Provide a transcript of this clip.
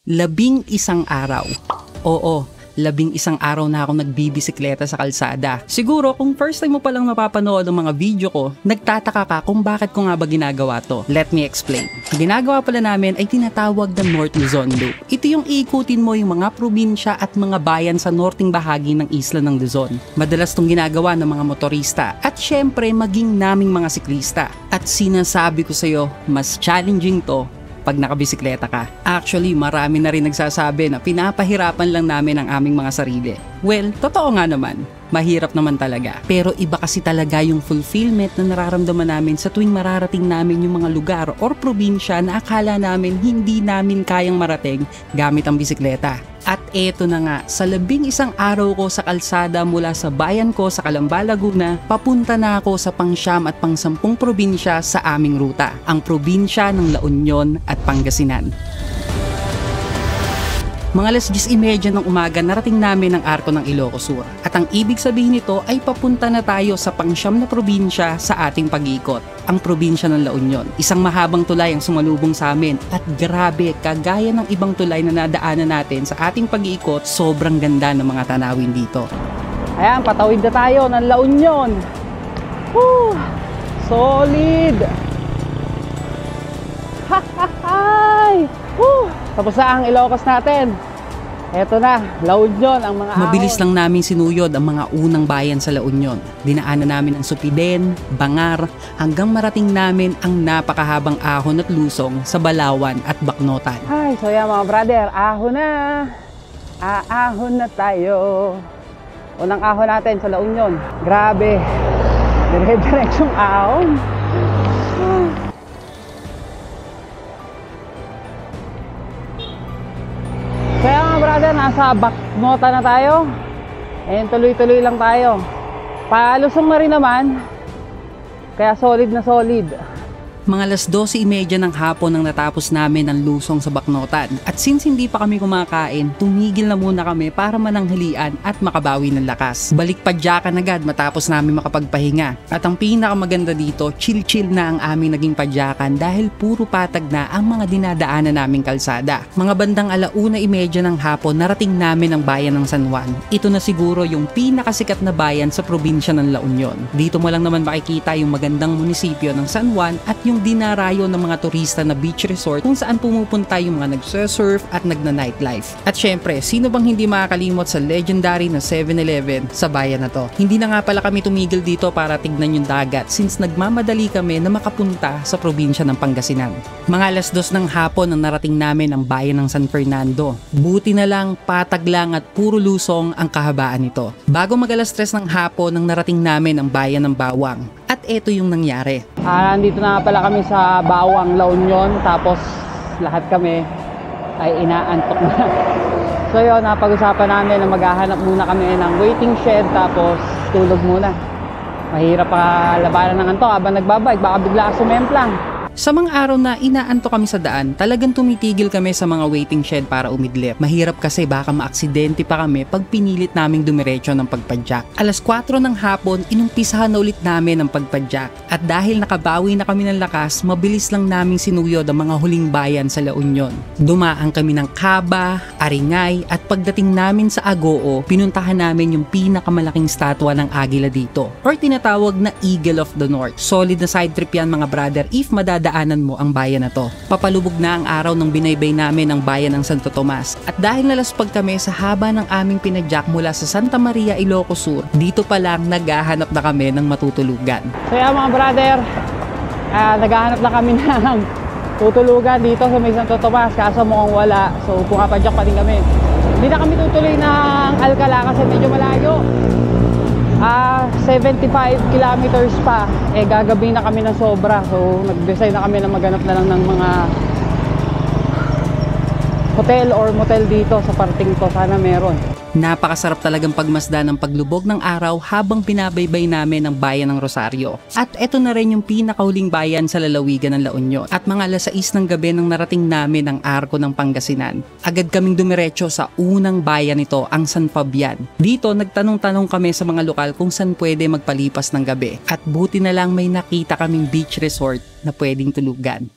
11 araw. Oo, 11 araw na ako nagbibisikleta sa kalsada. Siguro kung first time mo palang mapapanood ang mga video ko, nagtataka ka kung bakit ko nga ba ginagawa to. Let me explain. Ang ginagawa pala namin ay tinatawag na North Luzon Loop. Ito yung iikutin mo yung mga probinsya at mga bayan sa norting bahagi ng isla ng Luzon. Madalas tong ginagawa ng mga motorista at syempre maging naming mga siklista. At sinasabi ko sa'yo, mas challenging to pag nakabisikleta ka. Actually, marami na rin nagsasabi na pinapahirapan lang namin ang aming mga sarili. Well, totoo nga naman. Mahirap naman talaga. Pero iba kasi talaga yung fulfillment na nararamdaman namin sa tuwing mararating namin yung mga lugar or probinsya na akala namin hindi namin kayang marating gamit ang bisikleta. At eto na nga, sa 11 araw ko sa kalsada mula sa bayan ko sa Calamba, Laguna, papunta na ako sa pang-9 at pang-10 probinsya sa aming ruta, ang probinsya ng La Union at Pangasinan. Mga 10:30 ng umaga narating namin ang arko ng Ilocos Sur. At ang ibig sabihin nito ay papunta na tayo sa pang-9 na probinsya sa ating pag-iikot, ang probinsya ng La Union. Isang mahabang tulay ang sumalubong sa amin at grabe, kagaya ng ibang tulay na nadaanan natin sa ating pag-iikot, sobrang ganda ng mga tanawin dito. Ayan, patawid na tayo ng La Union. Woo! Solid! Ha-ha-hay! Woo! Tapos na ang Ilocos natin. Eto na, La Union ang mga ahon. Mabilis lang namin sinuyod ang mga unang bayan sa La Union. Dinaanan namin ang Supiden, Bangar, hanggang marating namin ang napakahabang ahon at lusong sa Balawan at Bacnotan. Hi, so yan mga brother, ahon na. Aahon na tayo. Unang ahon natin sa La Union. Grabe. Dire-diretsong ahon. Kaya mga brother, nasa Bacnotan na tayo. And tuloy-tuloy lang tayo. Palusong na rin naman. Kaya solid na solid. Mga 12:30 ng hapon nang natapos namin ang lusong sa Bacnotan. At since hindi pa kami kumakain, tumigil na muna kami para mananghalian at makabawi ng lakas. Balik padyakan agad matapos namin makapagpahinga. At ang pinakamaganda dito, chill-chill na ang aming naging padyakan dahil puro patag na ang mga dinadaanan naming kalsada. Mga bandang 1:30 ng hapon, narating namin ang bayan ng San Juan. Ito na siguro yung pinakasikat na bayan sa probinsya ng La Union. Dito mo lang naman makikita yung magandang munisipyo ng San Juan at yung dinarayo ng mga turista na beach resort kung saan pumupunta yung mga nagsurf at nagna-nightlife. At syempre, sino bang hindi makakalimot sa legendary na 7-Eleven sa bayan na to? Hindi na nga pala kami tumigil dito para tignan yung dagat since nagmamadali kami na makapunta sa probinsya ng Pangasinan. Mga 2:00 ng hapon nang narating namin ang bayan ng San Fernando. Buti na lang, patag lang at puro lusong ang kahabaan nito. Bago mag 3:00 ng hapon nang narating namin ang bayan ng Bawang. At eto yung nangyari. Nandito na pala kami sa Bawang, La Union. Tapos lahat kami ay inaantok na. So yun, napag-usapan namin na maghahanap muna kami ng waiting shed. Tapos tulog muna. Mahirap pa labanan ng antok habang nagbabike. Baka bigla sumemplang. Sa mga araw na inaanto kami sa daan, talagang tumitigil kami sa mga waiting shed para umidlip. Mahirap kasi baka maaksidente pa kami pag pinilit naming dumiretso ng pagpadyak. 4:00 ng hapon, inumpisahan na ulit namin ang pagpadyak. At dahil nakabawi na kami ng lakas, mabilis lang naming sinuyod ang mga huling bayan sa La Union. Dumaan kami ng Caba, Aringay, at pagdating namin sa Agoo, pinuntahan namin yung pinakamalaking statwa ng agila dito, or tinatawag na Eagle of the North. Solid na side trip yan mga brother if madadaanan mo ang bayan na to. Papalubog na ang araw nang binaybay namin ang bayan ng Santo Tomas. At dahil nalaspag kami sa haba ng aming pinadyak mula sa Santa Maria, Ilocos Sur, dito pa lang naghahanap na kami ng matutulugan. So yeah, mga brother, naghahanap na kami ng tutulugan dito sa may Santo Tomas, kaso mukhang wala. So pumapadyak pa din kami. Hindi na kami tutuloy ng Alcala kasi medyo malayo. 75 kilometers pa, gagabi na kami ng sobra. So nag-decide na kami na maghanap na lang ng mga hotel or motel dito sa parting to. Sana meron. Napakasarap talagang pagmasdan ng paglubog ng araw habang binabaybay namin ang bayan ng Rosario. At eto na rin yung pinakahuling bayan sa lalawigan ng La Union. At mga 6:00 ng gabi nang narating namin ang arko ng Pangasinan. Agad kaming dumiretso sa unang bayan nito, ang San Fabian. Dito nagtanong-tanong kami sa mga lokal kung saan pwede magpalipas ng gabi. At buti na lang may nakita kaming beach resort na pwedeng tulugan.